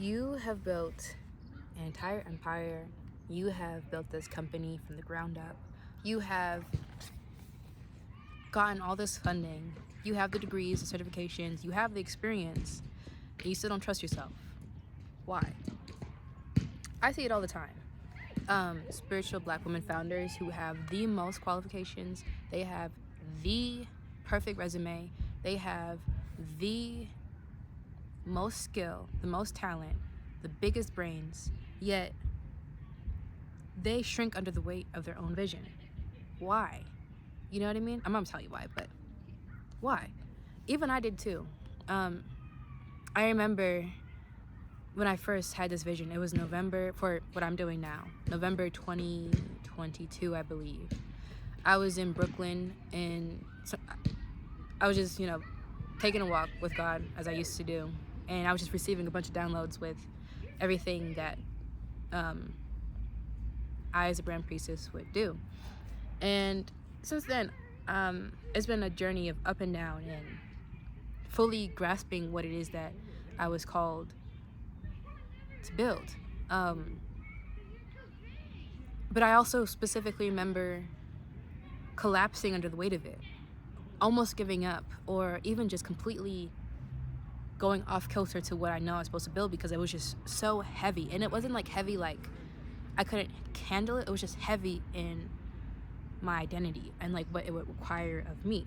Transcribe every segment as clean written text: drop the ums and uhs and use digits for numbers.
You have built an entire empire. You have built this company from the ground up. You have gotten all this funding. You have the degrees, the certifications, you have the experience, and you still don't trust yourself. Why? I see it all the time. Spiritual Black women founders who have the most qualifications, they have the perfect resume, they have the most skill, the most talent, the biggest brains, yet they shrink under the weight of their own vision. Why? You know what I mean? I'm gonna tell you why, but why? Even I did too. I remember when I first had this vision, it was November, for what I'm doing now, November 2022, I believe. I was in Brooklyn, and I was just, taking a walk with God, as I used to do. And I was just receiving a bunch of downloads with everything that I, as a brand priestess, would do. And since then, it's been a journey of up and down and fully grasping what it is that I was called to build. But I also specifically remember collapsing under the weight of it, almost giving up, or even just completely going off kilter to what I know I was supposed to build, because it was just so heavy. And it wasn't like heavy like I couldn't handle it. It was just heavy in my identity and like what it would require of me.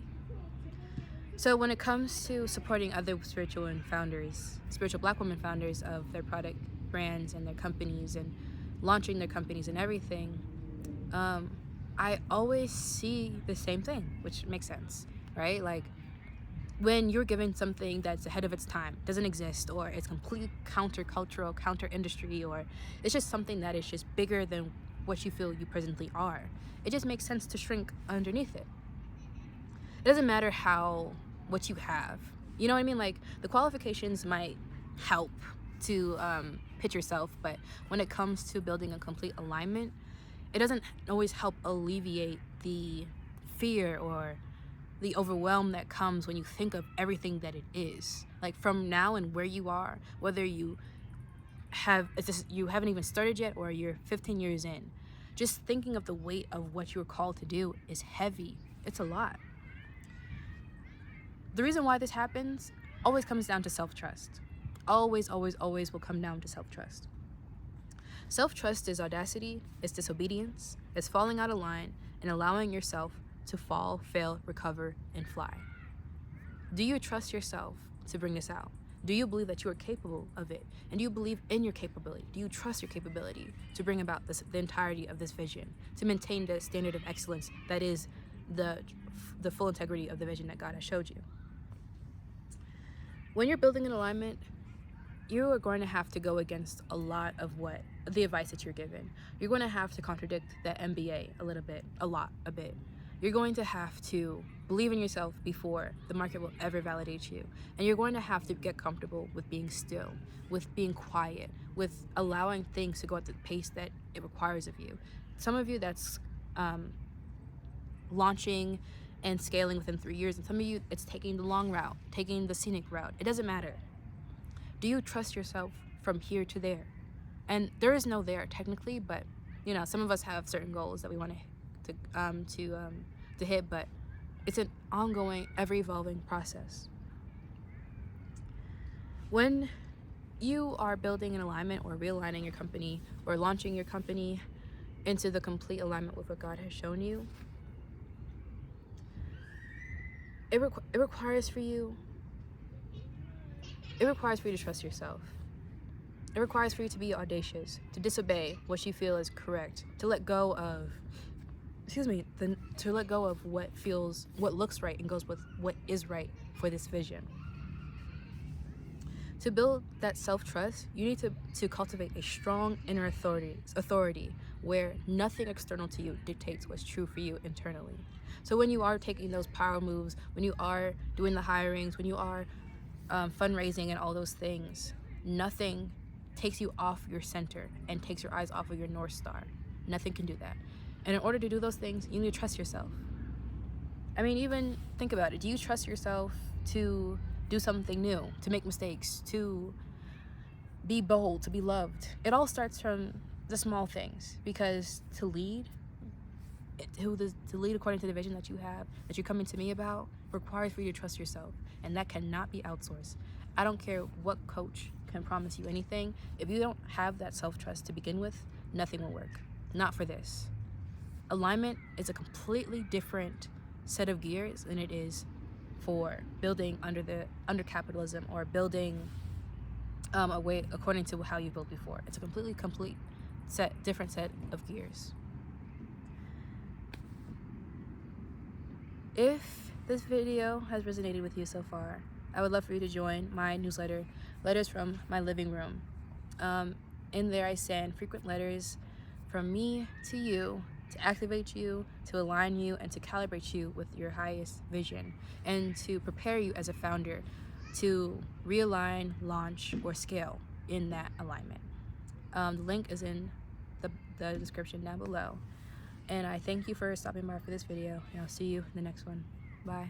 So when it comes to supporting other spiritual Black women founders of their product brands and their companies and launching their companies and everything, I always see the same thing, which makes sense, right? Like, when you're given something that's ahead of its time, doesn't exist, or it's completely counter-cultural, counter-industry, or it's just something that is just bigger than what you feel you presently are, it just makes sense to shrink underneath it. It doesn't matter what you have. You know what I mean? Like, the qualifications might help to pitch yourself, but when it comes to building a complete alignment, it doesn't always help alleviate the fear or the overwhelm that comes when you think of everything that it is. Like, from now and where you are, whether you haven't even started yet or you're 15 years in, just thinking of the weight of what you're called to do is heavy. It's a lot. The reason why this happens always comes down to self-trust. Always, always, always will come down to self-trust. Self-trust is audacity, it's disobedience, it's falling out of line and allowing yourself to fall, fail, recover, and fly. Do you trust yourself to bring this out? Do you believe that you are capable of it? And do you believe in your capability? Do you trust your capability to bring about the entirety of this vision, to maintain the standard of excellence that is the full integrity of the vision that God has showed you? When you're building an alignment, you are going to have to go against a lot of the advice that you're given. You're going to have to contradict the MBA a bit. You're going to have to believe in yourself before the market will ever validate you. And you're going to have to get comfortable with being still, with being quiet, with allowing things to go at the pace that it requires of you. Some of you, that's launching and scaling within 3 years. And some of you, it's taking the long route, taking the scenic route. It doesn't matter. Do you trust yourself from here to there? And there is no there technically, but some of us have certain goals that we want to hit, but it's an ongoing, ever-evolving process. When you are building an alignment or realigning your company or launching your company into the complete alignment with what God has shown you, it requires for you to trust yourself. It requires for you to be audacious, to disobey what you feel is correct, to let go of what looks right and goes with what is right for this vision. To build that self-trust, you need to cultivate a strong inner authority where nothing external to you dictates what's true for you internally. So when you are taking those power moves, when you are doing the hirings, when you are fundraising and all those things, nothing takes you off your center and takes your eyes off of your North Star. Nothing can do that. And in order to do those things, you need to trust yourself. I mean, even think about it. Do you trust yourself to do something new, to make mistakes, to be bold, to be loved. It all starts from the small things, because to lead according to the vision that you have, that you're coming to me about, requires for you to trust yourself, and that cannot be outsourced. I don't care what coach can promise you anything. If you don't have that self-trust to begin with, nothing will work. Not for this. Alignment is a completely different set of gears than it is for building under capitalism, or building a way according to how you built before. It's a completely different set of gears. If this video has resonated with you so far, I would love for you to join my newsletter, Letters from My Living Room. In there I send frequent letters from me to you, to activate you, to align you, and to calibrate you with your highest vision, and to prepare you as a founder to realign, launch, or scale in that alignment. The link is in the description down below. And I thank you for stopping by for this video, and I'll see you in the next one. Bye.